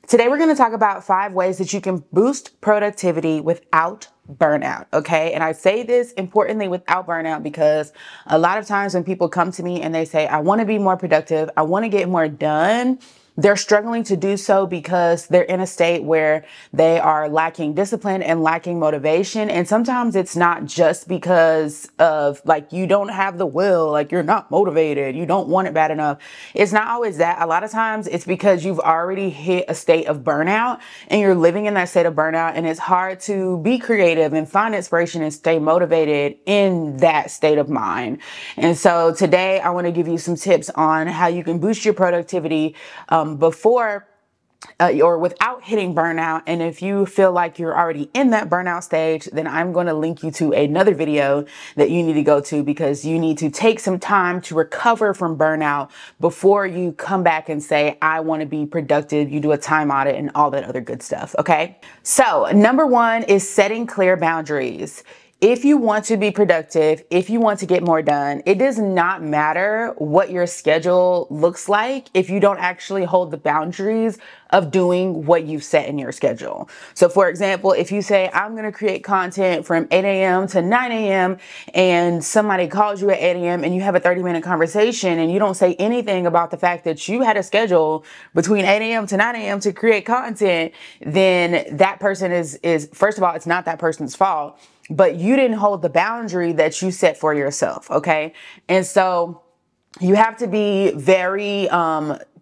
Today, we're going to talk about 5 ways that you can boost productivity without burnout. Okay. And I say this importantly without burnout because a lot of times when people come to me and they say, I want to be more productive, I want to get more done, they're struggling to do so because they're in a state where they are lacking discipline and lacking motivation. And sometimes it's not just because of like, you don't have the will, like you're not motivated, you don't want it bad enough. It's not always that. A lot of times it's because you've already hit a state of burnout and you're living in that state of burnout, and it's hard to be creative and find inspiration and stay motivated in that state of mind. And so today I want to give you some tips on how you can boost your productivity before or without hitting burnout. And if you feel like you're already in that burnout stage, then I'm going to link you to another video that you need to go to, because you need to take some time to recover from burnout before you come back and say, I want to be productive. You do a time audit and all that other good stuff. Okay. So number 1 is setting clear boundaries. If you want to be productive, if you want to get more done, it does not matter what your schedule looks like if you don't actually hold the boundaries of doing what you've set in your schedule. So for example, if you say, I'm going to create content from 8 a.m. to 9 a.m. and somebody calls you at 8 a.m. and you have a 30-minute conversation and you don't say anything about the fact that you had a schedule between 8 a.m. to 9 a.m. to create content, then that person is first of all, it's not that person's fault, but you didn't hold the boundary that you set for yourself. Okay. And so you have to be very,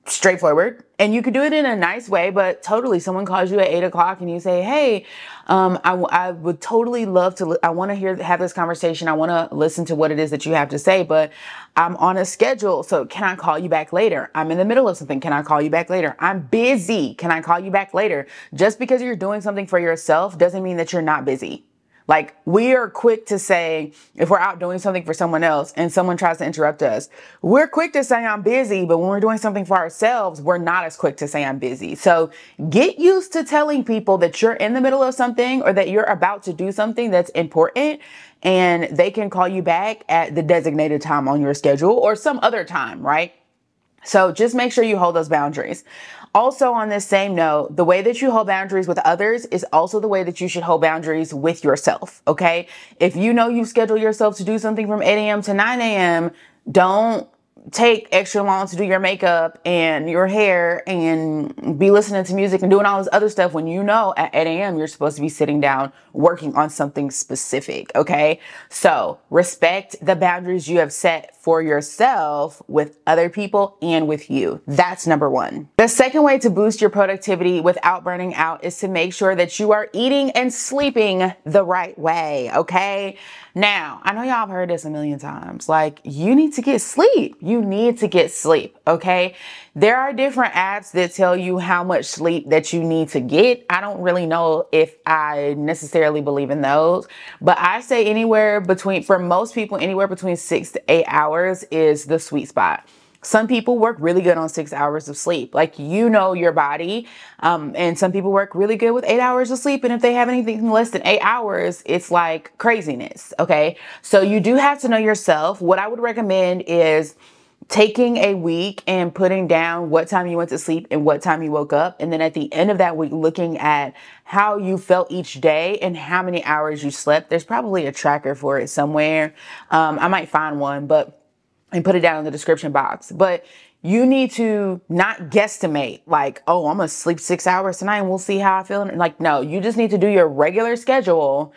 straightforward, and you could do it in a nice way, but totally someone calls you at 8 o'clock and you say, hey, I would totally love to, I want to have this conversation. I want to listen to what it is that you have to say, but I'm on a schedule. So can I call you back later? I'm in the middle of something. Can I call you back later? I'm busy. Can I call you back later? Just because you're doing something for yourself doesn't mean that you're not busy. Like, we are quick to say, if we're out doing something for someone else and someone tries to interrupt us, we're quick to say I'm busy. But when we're doing something for ourselves, we're not as quick to say I'm busy. So get used to telling people that you're in the middle of something or that you're about to do something that's important, and they can call you back at the designated time on your schedule or some other time, right? So just make sure you hold those boundaries. Also, on this same note, the way that you hold boundaries with others is also the way that you should hold boundaries with yourself. Okay. If you know you schedule yourself to do something from 8 a.m. to 9 a.m., don't take extra long to do your makeup and your hair and be listening to music and doing all this other stuff when you know at 8 a.m. you're supposed to be sitting down working on something specific. Okay. So respect the boundaries you have set for yourself with other people and with you. That's number 1. The second way to boost your productivity without burning out is to make sure that you are eating and sleeping the right way. Okay. Now, I know y'all have heard this a million times. Like, you need to get sleep. You need to get sleep. Okay. There are different apps that tell you how much sleep that you need to get. I don't really know if I necessarily believe in those, but I say for most people, anywhere between 6 to 8 hours is the sweet spot. Some people work really good on 6 hours of sleep, like, you know, your body. And some people work really good with 8 hours of sleep. And if they have anything less than 8 hours, it's like craziness. Okay. So you do have to know yourself. What I would recommend is taking a week and putting down what time you went to sleep and what time you woke up. And then at the end of that week, looking at how you felt each day and how many hours you slept. There's probably a tracker for it somewhere. I might find one, and put it down in the description box. But you need to not guesstimate like, oh, I'm going to sleep 6 hours tonight and we'll see how I feel. Like, no, you just need to do your regular schedule.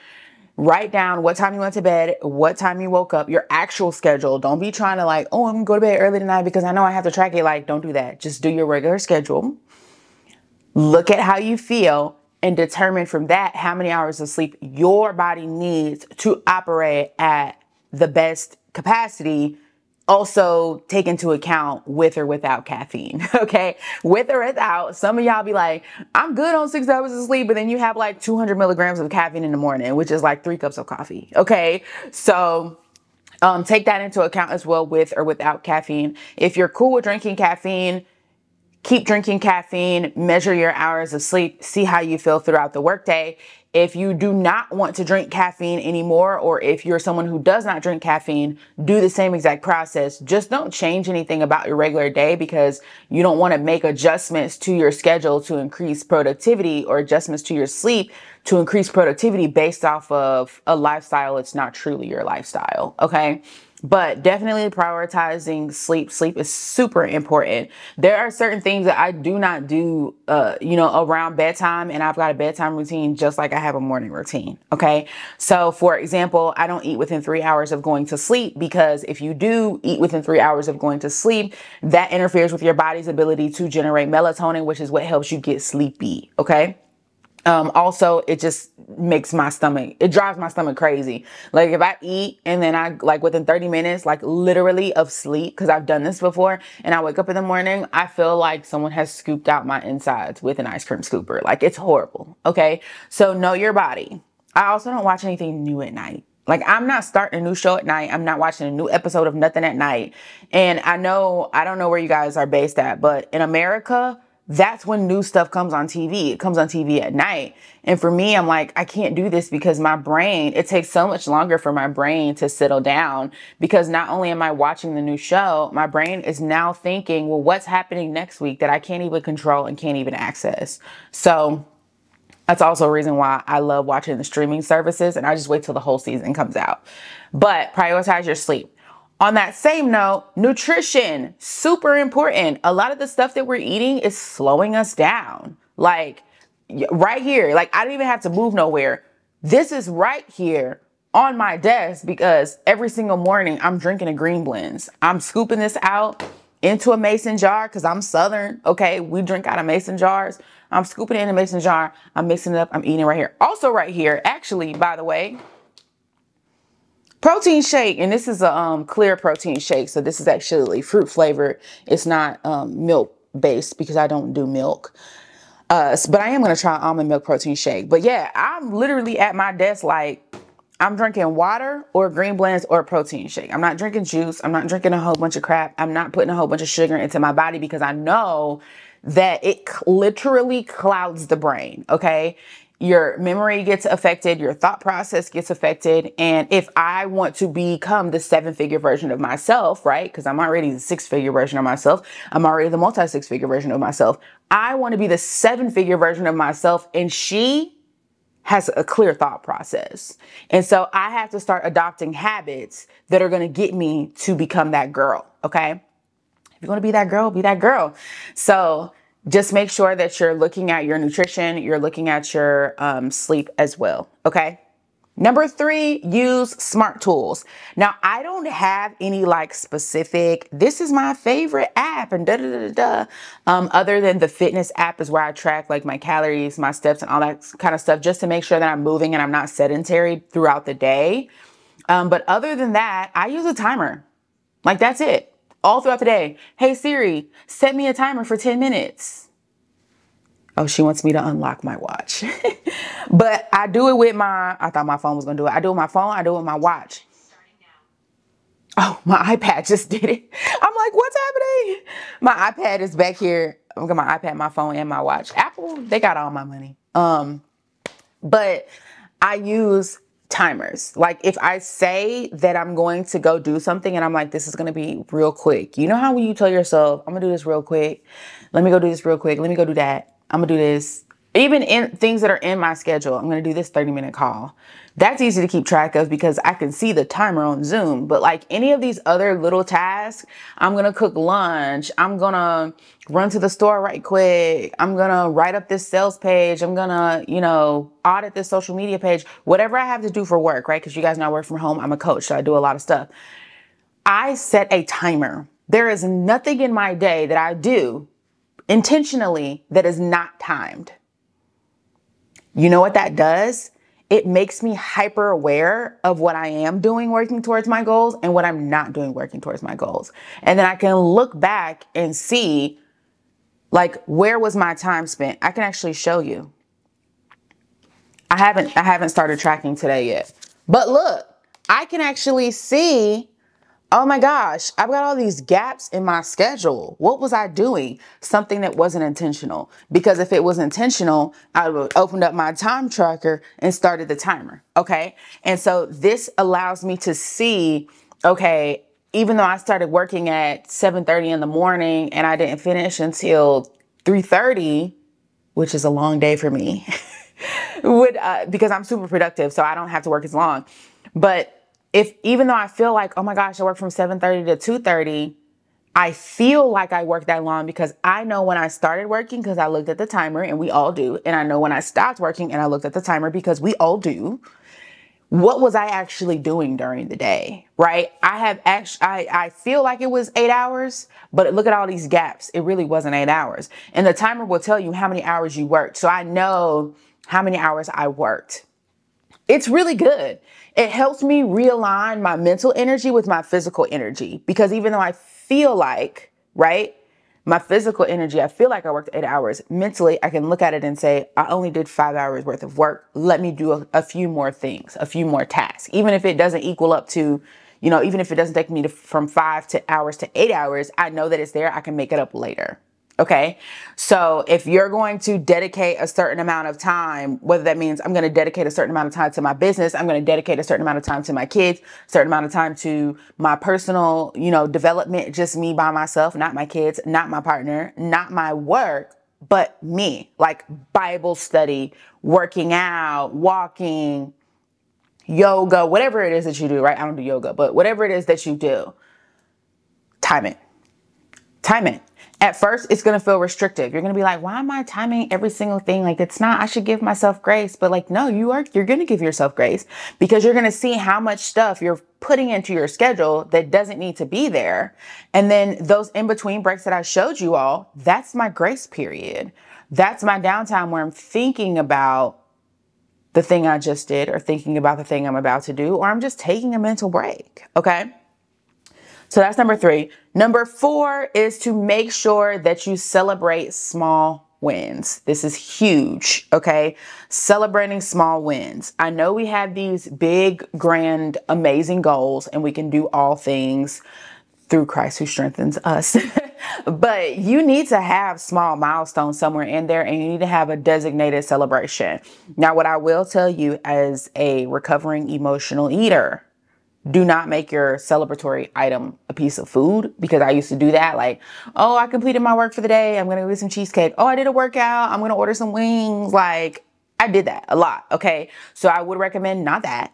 Write down what time you went to bed, what time you woke up, your actual schedule. Don't be trying to like, oh, I'm going to go to bed early tonight because I know I have to track it. Like, don't do that. Just do your regular schedule. Look at how you feel and determine from that how many hours of sleep your body needs to operate at the best capacity. Also take into account with or without caffeine. Okay. With or without, some of y'all be like, I'm good on 6 hours of sleep, but then you have like 200 milligrams of caffeine in the morning, which is like 3 cups of coffee. Okay. So, take that into account as well, with or without caffeine. If you're cool with drinking caffeine, keep drinking caffeine, measure your hours of sleep, see how you feel throughout the workday. If you do not want to drink caffeine anymore, or if you're someone who does not drink caffeine, do the same exact process. Just don't change anything about your regular day, because you don't want to make adjustments to your schedule to increase productivity, or adjustments to your sleep to increase productivity based off of a lifestyle. It's not truly your lifestyle. Okay. But definitely prioritizing sleep. Sleep is super important. There are certain things that I do not do, around bedtime, and I've got a bedtime routine just like I have a morning routine. Okay. So for example, I don't eat within 3 hours of going to sleep, because if you do eat within 3 hours of going to sleep, that interferes with your body's ability to generate melatonin, which is what helps you get sleepy. Okay. Also, it just makes it drives my stomach crazy. Like if I eat and then I within 30 minutes, literally of sleep, because I've done this before, and I wake up in the morning, I feel like someone has scooped out my insides with an ice cream scooper. Like, it's horrible. Okay. So know your body. I also don't watch anything new at night. Like, I'm not starting a new show at night. I'm not watching a new episode of nothing at night. And I don't know where you guys are based at, but in America, that's when new stuff comes on TV. It comes on TV at night. And for me, I'm like, I can't do this, because my brain, it takes so much longer for my brain to settle down, because not only am I watching the new show, my brain is now thinking, well, what's happening next week that I can't even control and can't even access. So that's also a reason why I love watching the streaming services, and I just wait till the whole season comes out. But prioritize your sleep. On that same note, nutrition, super important. A lot of the stuff that we're eating is slowing us down. Like right here, I don't even have to move nowhere. This is right here on my desk, because every single morning I'm drinking a green blends. I'm scooping this out into a mason jar, because I'm Southern. Okay. We drink out of mason jars. I'm scooping it in a mason jar. I'm mixing it up. I'm eating right here. Also right here, actually, by the way, protein shake. And this is a clear protein shake. So this is actually fruit flavored. It's not milk based, because I don't do milk. But I am going to try almond milk protein shake. But yeah, I'm literally at my desk, I'm drinking water or green blends or protein shake. I'm not drinking juice. I'm not drinking a whole bunch of crap. I'm not putting a whole bunch of sugar into my body, because I know that it literally clouds the brain. Okay. Your memory gets affected. Your thought process gets affected. And if I want to become the 7-figure version of myself, right? Because I'm already the 6-figure version of myself. I'm already the multi-6-figure version of myself. I want to be the 7-figure version of myself. And she has a clear thought process. And so I have to start adopting habits that are going to get me to become that girl. Okay. If you're going to be that girl, be that girl. So just make sure that you're looking at your nutrition. You're looking at your sleep as well. Okay. Number 3, use smart tools. Now, I don't have any specific, this is my favorite app and other than the fitness app is where I track my calories, my steps, and all that kind of stuff, just to make sure that I'm moving and I'm not sedentary throughout the day. But other than that, I use a timer. That's it. All throughout the day. Hey Siri, set me a timer for 10 minutes. Oh, she wants me to unlock my watch. But I do it with I thought my phone was going to do it. I do it with my phone. I do it with my watch. Oh, my iPad just did it. I'm like, what's happening? My iPad is back here. I've got my iPad, my phone, and my watch. Apple, they got all my money. But I use timers. If I say that I'm going to go do something and I'm like, this is going to be real quick. You know how when you tell yourself, I'm going to do this real quick. Let me go do this real quick. Let me go do that. I'm going to do this. Even in things that are in my schedule, I'm going to do this 30-minute call. That's easy to keep track of, because I can see the timer on Zoom. But any of these other little tasks, I'm going to cook lunch. I'm going to run to the store right quick. I'm going to write up this sales page. I'm going to, audit this social media page, whatever I have to do for work, right? Because you guys know I work from home. I'm a coach, so I do a lot of stuff. I set a timer. There is nothing in my day that I do intentionally that is not timed. You know what that does? It makes me hyper aware of what I am doing working towards my goals and what I'm not doing working towards my goals. And then I can look back and see, where was my time spent? I can actually show you. I haven't started tracking today yet. But look, I can actually see oh my gosh, I've got all these gaps in my schedule. What was I doing? Something that wasn't intentional. Because if it was intentional, I would have opened up my time tracker and started the timer. Okay. And so this allows me to see, okay, even though I started working at 7:30 in the morning and I didn't finish until 3:30, which is a long day for me, because I'm super productive, so I don't have to work as long. But if, even though I feel like, oh my gosh, I work from 7:30 to 2:30, I feel like I worked that long because I know when I started working because I looked at the timer, and we all do. And I know when I stopped working and I looked at the timer because we all do. What was I actually doing during the day, right? I feel like it was 8 hours, but look at all these gaps. It really wasn't 8 hours. And the timer will tell you how many hours you worked. So I know how many hours I worked. It's really good. It helps me realign my mental energy with my physical energy, because even though I feel like, right, my physical energy, I feel like I worked 8 hours. Mentally, I can look at it and say, I only did 5 hours worth of work. Let me do a few more things, a few more tasks. Even if it doesn't equal up to, even if it doesn't take me from 5 hours to 8 hours, I know that it's there. I can make it up later. Okay. So if you're going to dedicate a certain amount of time, whether that means I'm going to dedicate a certain amount of time to my business, I'm going to dedicate a certain amount of time to my kids, a certain amount of time to my personal, development, just me by myself, not my kids, not my partner, not my work, but me, like Bible study, working out, walking, yoga, whatever it is that you do, right? I don't do yoga, but whatever it is that you do, time it. Time it. At first, it's going to feel restrictive. You're going to be like, why am I timing every single thing? Like, it's not, I should give myself grace. But like, no, you're going to give yourself grace, because you're going to see how much stuff you're putting into your schedule that doesn't need to be there. And then those in between breaks that I showed you all, that's my grace period. That's my downtime where I'm thinking about the thing I just did, or thinking about the thing I'm about to do, or I'm just taking a mental break. Okay. So that's number 3. Number 4 is to make sure that you celebrate small wins. This is huge. Okay. Celebrating small wins. I know we have these big, grand, amazing goals, and we can do all things through Christ who strengthens us. But you need to have small milestones somewhere in there, and you need to have a designated celebration. Now, what I will tell you as a recovering emotional eater, do not make your celebratory item a piece of food, because I used to do that. Like, oh, I completed my work for the day, I'm going to go get some cheesecake. Oh, I did a workout, I'm going to order some wings. Like, I did that a lot. Okay. So I would recommend not that.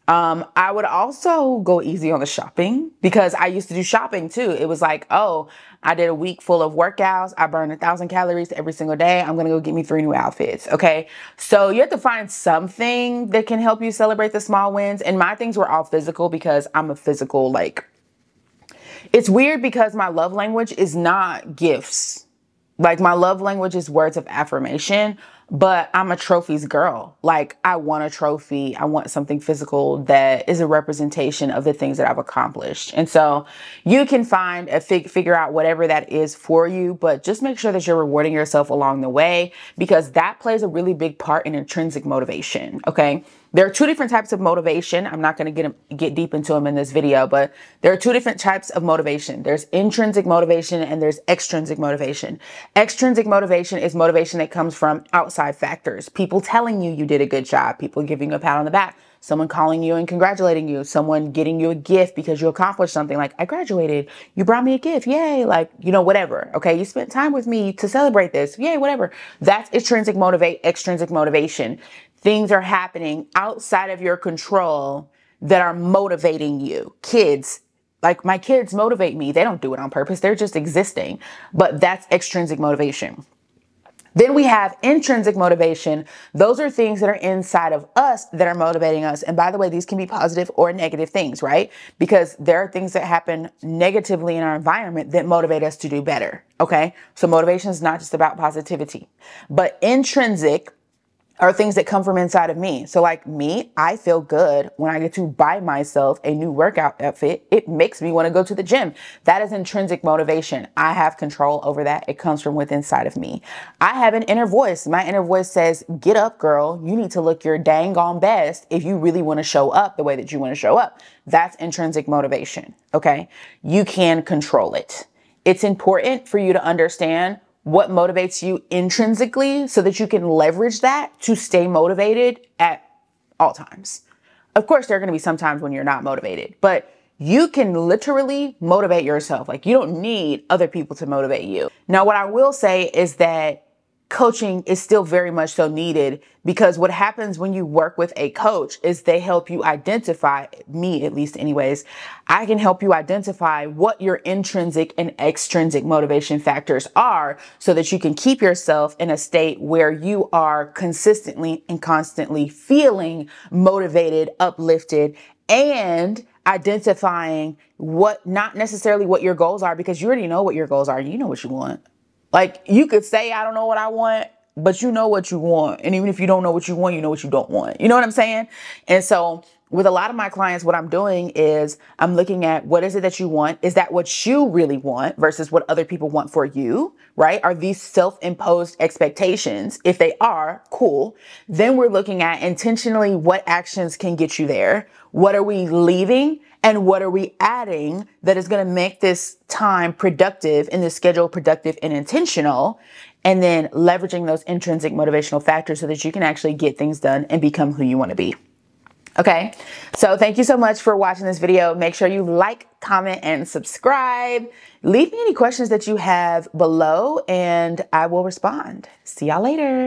I would also go easy on the shopping, because I used to do shopping too. It was like, oh, I did a week full of workouts. I burned 1,000 calories every single day. I'm going to go get me 3 new outfits. Okay. So you have to find something that can help you celebrate the small wins. And my things were all physical, because I'm a physical, it's weird because my love language is not gifts. Like, my love language is words of affirmation, but I'm a trophies girl. Like, I want a trophy. I want something physical that is a representation of the things that I've accomplished. And so you can find figure out whatever that is for you, but just make sure that you're rewarding yourself along the way, because that plays a really big part in intrinsic motivation. Okay. There are 2 different types of motivation. I'm not going to get deep into them in this video, but there are 2 different types of motivation. There's intrinsic motivation and there's extrinsic motivation. Extrinsic motivation is motivation that comes from outside factors. People telling you you did a good job, people giving you a pat on the back, someone calling you and congratulating you, someone getting you a gift because you accomplished something, like, I graduated, you brought me a gift, yay, like, whatever. Okay, you spent time with me to celebrate this, yay, whatever. That's extrinsic motivation. Things are happening outside of your control that are motivating you. Kids, like, my kids motivate me. They don't do it on purpose. They're just existing. But that's extrinsic motivation. Then we have intrinsic motivation. Those are things that are inside of us that are motivating us. And by the way, these can be positive or negative things, right? Because there are things that happen negatively in our environment that motivate us to do better. Okay. So motivation is not just about positivity, but intrinsic are things that come from inside of me. So like me, I feel good when I get to buy myself a new workout outfit. It makes me want to go to the gym. That is intrinsic motivation. I have control over that. It comes from within inside of me. I have an inner voice. My inner voice says, get up, girl. You need to look your dang on best if you really want to show up the way that you want to show up. That's intrinsic motivation. Okay. You can control it. It's important for you to understand what motivates you intrinsically so that you can leverage that to stay motivated at all times. Of course, there are going to be some times when you're not motivated, but you can literally motivate yourself. Like, you don't need other people to motivate you. Now, what I will say is that coaching is still very much so needed, because what happens when you work with a coach is they help you identify, me at least anyways, I can help you identify what your intrinsic and extrinsic motivation factors are so that you can keep yourself in a state where you are consistently and constantly feeling motivated, uplifted, and identifying what, not necessarily what your goals are, because you already know what your goals are. You know what you want. Like, you could say, I don't know what I want, but you know what you want. And even if you don't know what you want, you know what you don't want. You know what I'm saying? And so with a lot of my clients, what I'm doing is I'm looking at, what is it that you want? Is that what you really want versus what other people want for you, right? Are these self-imposed expectations? If they are, cool. Then we're looking at intentionally what actions can get you there. What are we leaving? And what are we adding that is going to make this time productive and this schedule productive and intentional? And then leveraging those intrinsic motivational factors so that you can actually get things done and become who you want to be. Okay, so thank you so much for watching this video. Make sure you like, comment, and subscribe. Leave me any questions that you have below and I will respond. See y'all later.